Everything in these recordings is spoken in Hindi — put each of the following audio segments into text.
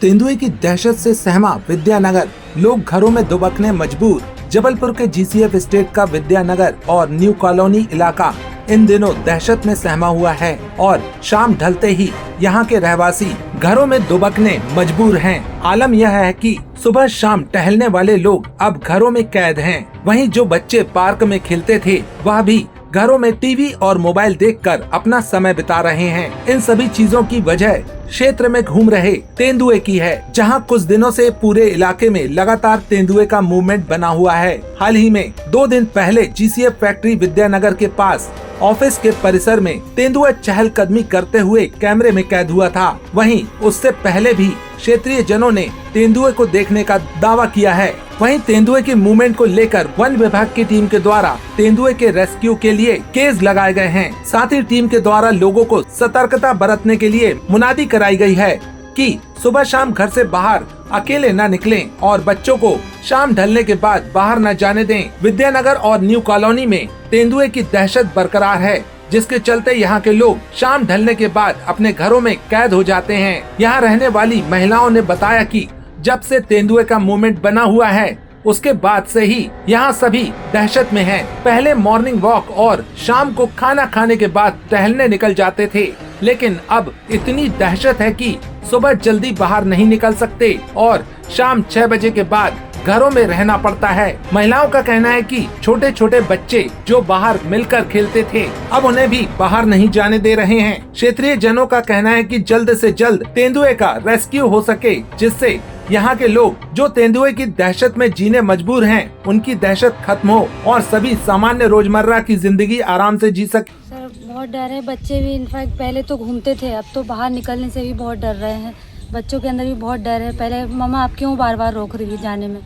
तेंदुए की दहशत से सहमा विद्यानगर, लोग घरों में दुबकने मजबूर। जबलपुर के जीसीएफ स्टेट का विद्यानगर और न्यू कॉलोनी इलाका इन दिनों दहशत में सहमा हुआ है और शाम ढलते ही यहाँ के रहवासी घरों में दुबकने मजबूर हैं। आलम यह है कि सुबह शाम टहलने वाले लोग अब घरों में कैद हैं। वहीं जो बच्चे पार्क में खेलते थे वह भी घरों में टीवी और मोबाइल देखकर अपना समय बिता रहे हैं। इन सभी चीजों की वजह क्षेत्र में घूम रहे तेंदुए की है, जहां कुछ दिनों से पूरे इलाके में लगातार तेंदुए का मूवमेंट बना हुआ है। हाल ही में 2 दिन पहले जीसीएफ फैक्ट्री विद्यानगर के पास ऑफिस के परिसर में तेंदुआ चहलकदमी करते हुए कैमरे में कैद हुआ था। वहीं उससे पहले भी क्षेत्रीय जनों ने तेंदुए को देखने का दावा किया है। वहीं तेंदुए के मूवमेंट को लेकर वन विभाग की टीम के द्वारा तेंदुए के रेस्क्यू के लिए केस लगाए गए हैं। साथ ही टीम के द्वारा लोगों को सतर्कता बरतने के लिए मुनादी कराई गई है कि सुबह शाम घर से बाहर अकेले न निकलें और बच्चों को शाम ढलने के बाद बाहर न जाने दें। विद्यानगर और न्यू कॉलोनी में तेंदुए की दहशत बरकरार है, जिसके चलते यहाँ के लोग शाम ढलने के बाद अपने घरों में कैद हो जाते हैं। यहाँ रहने वाली महिलाओं ने बताया कि जब से तेंदुए का मूवमेंट बना हुआ है उसके बाद से ही यहाँ सभी दहशत में हैं। पहले मॉर्निंग वॉक और शाम को खाना खाने के बाद टहलने निकल जाते थे, लेकिन अब इतनी दहशत है कि सुबह जल्दी बाहर नहीं निकल सकते और शाम 6 बजे के बाद घरों में रहना पड़ता है। महिलाओं का कहना है कि छोटे छोटे बच्चे जो बाहर मिलकर खेलते थे अब उन्हें भी बाहर नहीं जाने दे रहे हैं। क्षेत्रीय जनों का कहना है कि जल्द से जल्द तेंदुए का रेस्क्यू हो सके, जिससे यहाँ के लोग जो तेंदुए की दहशत में जीने मजबूर हैं, उनकी दहशत खत्म हो और सभी सामान्य रोजमर्रा की जिंदगी आराम से जी सके। सर बहुत डर है, बच्चे भी इनफैक्ट पहले तो घूमते थे, अब तो बाहर निकलने से भी बहुत डर रहे हैं। बच्चों के अंदर भी बहुत डर है। पहले मम्मा आप क्यों बार बार रोक रही है जाने में,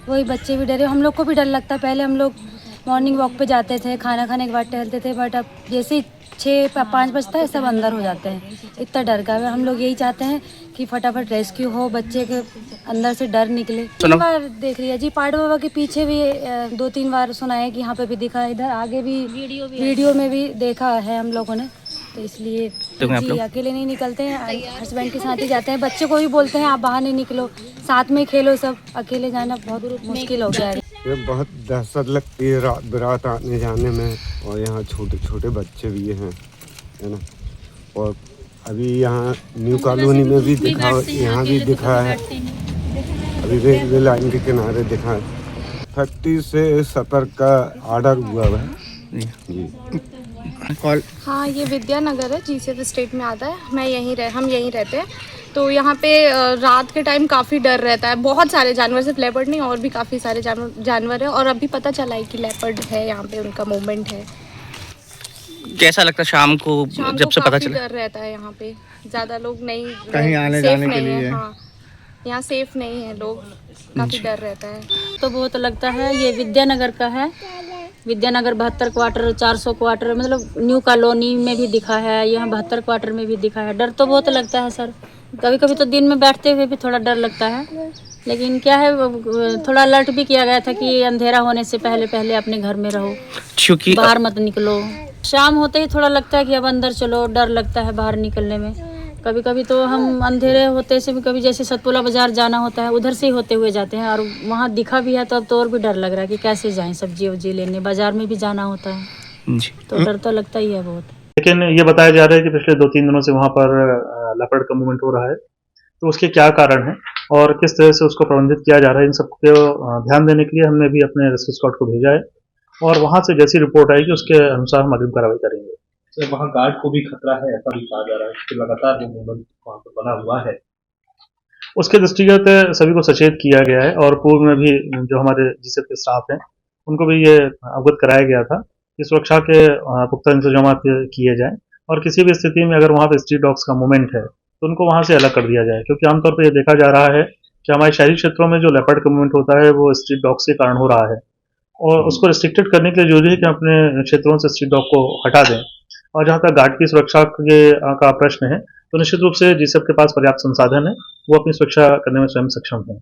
वही बच्चे भी डरे। हम लोग को भी डर लगता। पहले हम लोग मॉर्निंग वॉक पे जाते थे, खाना खाने के बाद टहलते थे, बट अब जैसे 6-5 बजता है सब अंदर हो जाते हैं। इतना डर का है। हम लोग यही चाहते हैं कि फटाफट रेस्क्यू हो, बच्चे के अंदर से डर निकले। 3 बार देख रही है जी, पांडव बाबा के पीछे भी 2-3 बार सुना है कि यहाँ पे भी दिखा है, इधर आगे भी वीडियो में भी देखा है हम लोगों ने। तो इसलिए जी अकेले नहीं निकलते हैं, हस्बैंड के साथ ही जाते हैं। बच्चे को भी बोलते हैं आप बाहर नहीं निकलो, साथ में खेलो सब, अकेले जाना बहुत मुश्किल हो गया है। ये बहुत दहशत लगती है रात बिरात आने जाने में, और यहाँ छोटे छोटे बच्चे भी हैं, है ना। और अभी यहाँ न्यू कॉलोनी में भी दिखा, यहाँ भी दिखा है, अभी रेलवे लाइन के किनारे दिखा है। फैक्ट्री से सतर्क का ऑर्डर हुआ है जी। हाँ, ये विद्यानगर है, जीसीएफ स्टेट में आता है। हम यहीं रहते हैं। तो यहाँ पे रात के टाइम काफ़ी डर रहता है। बहुत सारे जानवर, सिर्फ लेपर्ड नहीं और भी काफ़ी सारे जानवर है। और अभी पता चला है कि लेपर्ड है यहाँ पे, उनका मूवमेंट है। कैसा लगता है शाम को जब से पता चला? डर रहता है यहाँ पे, ज़्यादा लोग नहीं कहीं आने जाने के लिए। हाँ, यहाँ सेफ नहीं है, लोग काफ़ी डर रहता है। तो बहुत लगता है। ये विद्यानगर का है, विद्यानगर 72 क्वार्टर, 400 क्वार्टर, मतलब न्यू कॉलोनी में भी दिखा है, यहाँ 72 क्वार्टर में भी दिखा है। डर तो बहुत लगता है सर। कभी कभी तो दिन में बैठते हुए भी थोड़ा डर लगता है, लेकिन क्या है, थोड़ा अलर्ट भी किया गया था कि अंधेरा होने से पहले पहले अपने घर में रहो, क्योंकि बाहर मत निकलो। शाम होते ही थोड़ा लगता है कि अब अंदर चलो, डर लगता है बाहर निकलने में। कभी कभी तो हम अंधेरे होते से भी, कभी जैसे सतपुला बाजार जाना होता है उधर से ही होते हुए जाते हैं, और वहाँ दिखा भी है तो अब तो और भी डर लग रहा है कि कैसे जाएं सब्जी वब्जी लेने, बाजार में भी जाना होता है जी। तो डर तो लगता ही है बहुत। लेकिन ये बताया जा रहा है कि पिछले 2-3 दिनों से वहाँ पर लेपर्ड का मूवमेंट हो रहा है, तो उसके क्या कारण है और किस तरह से उसको प्रबंधित किया जा रहा है, इन सबको ध्यान देने के लिए हमने भी अपने रेस्क्यू स्क्वाड को भेजा है। और वहाँ से जैसी रिपोर्ट आएगी उसके अनुसार हम अग्रिम कार्रवाई करेंगे। तो वहाँ गार्ड को भी खतरा है, ऐसा भी कहा जा रहा है कि लगातार वो मूवमेंट वहाँ पर बना हुआ है। उसके दृष्टिगत सभी को सचेत किया गया है और पूर्व में भी जो हमारे जीसीएफ के स्टाफ हैं उनको भी ये अवगत कराया गया था कि सुरक्षा के पुख्ता इंतजाम किए जाएं और किसी भी स्थिति में अगर वहाँ पर स्ट्रीट डॉग्स का मूवमेंट है तो उनको वहाँ से अलग कर दिया जाए, क्योंकि आमतौर पर यह देखा जा रहा है कि हमारे शहरी क्षेत्रों में जो लेपर्ड का मूवमेंट होता है वो स्ट्रीट डॉग्स के कारण हो रहा है, और उसको रिस्ट्रिक्टेड करने के लिए जरूरी है कि अपने क्षेत्रों से स्ट्रीट डॉग को हटा दें। और जहाँ तक गार्ड की सुरक्षा का प्रश्न है तो निश्चित रूप से जीसीएफ के पास पर्याप्त संसाधन है, वो अपनी सुरक्षा करने में स्वयं सक्षम है।